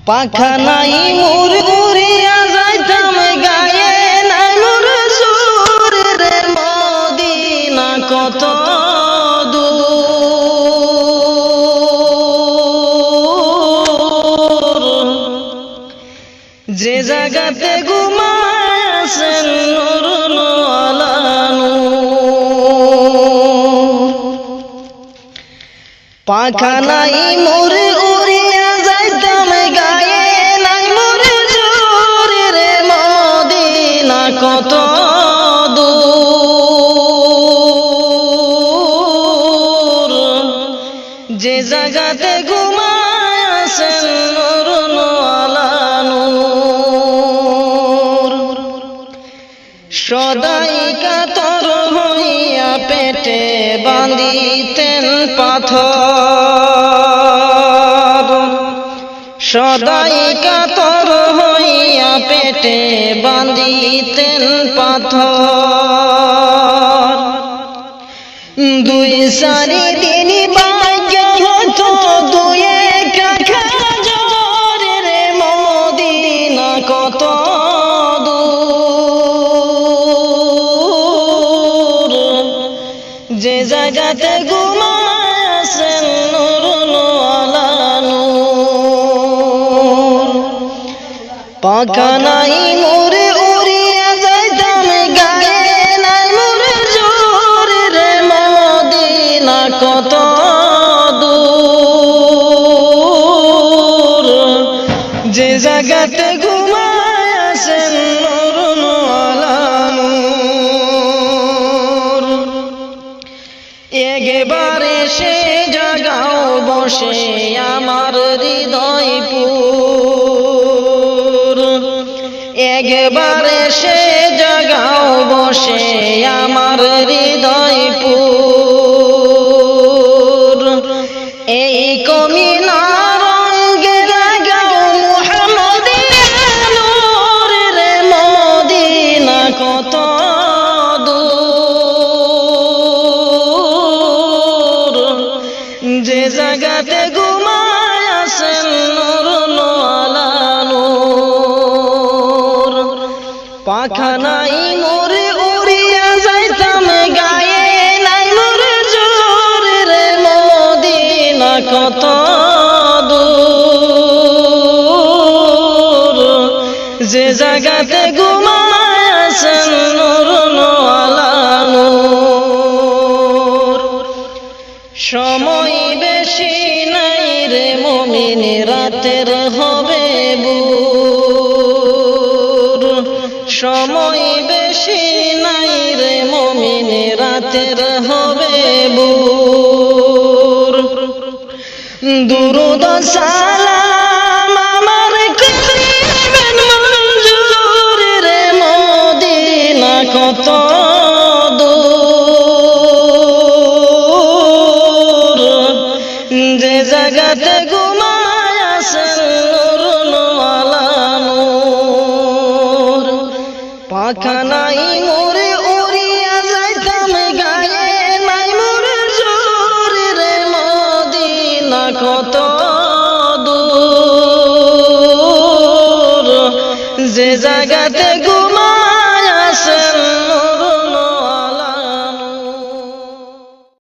পাখা নাই মোর উড়িয়া যাইতাম গায়ে নাই মোর সুরের মদিনা কত দূর যে জায়গাতে ঘুমাছেন নূর আলা নূর পাখা নাই মোর উড়িয়া যাইতাম গায়ে নাই মোর জোরের মদিনা কত দূর যে জায়গাতে ঘুমাছেন নূর আলা নূর সদাই কাতর হইয়া পেটে বাঁধিতেন পাথর সদাই কাতর হইয়া পেটে বাঁধিতেন পাথর দুই সারি দিন ভাগ্য হতো দুই কাখা জোরের মদিনা কত দূর যে জায়গাতে ঘুমাছেন নূর আলা নূর পাখা নাই মোর উড়িয়া যাইতাম গায়ে নাই মোর জোরের মদিনা কত দূর যে জায়গাতে ঘুমাছেন নূর আলা নূর একবারে সে জাগাও বসে আমার হৃদয়পুর একবারে সে জাগাও বসে আমার হৃদয়পুর এই কমিনা রঙে লাগাও মুহাম্মদিয়া নূরের মদিনা কত দূর যে জায়গাতে ঘুমাছেন নূর আলা নূর পাখা নাই মোর উড়িয়া যাইতাম গায়ে নাই মোর জোরের মদিনা কত দূর যে জায়গাতে ঘুমাছেন নূর আলা নূর সময় বেশি নাই রে মুমিন রাতের হবে ভোর সময় বেশি নাই রে মুমিন রাতের হবে ভোর দুরূদ সালাম আমার করিবেন মঞ্জুর রে মদিনা কত দূর যে জায়গাতে ঘুমাছেন নূর আলা নূর পাখা নাই মোর উড়িয়া যাইতাম গায়ে নাই মোর জোরের মদিনা কত দূর যে জায়গাতে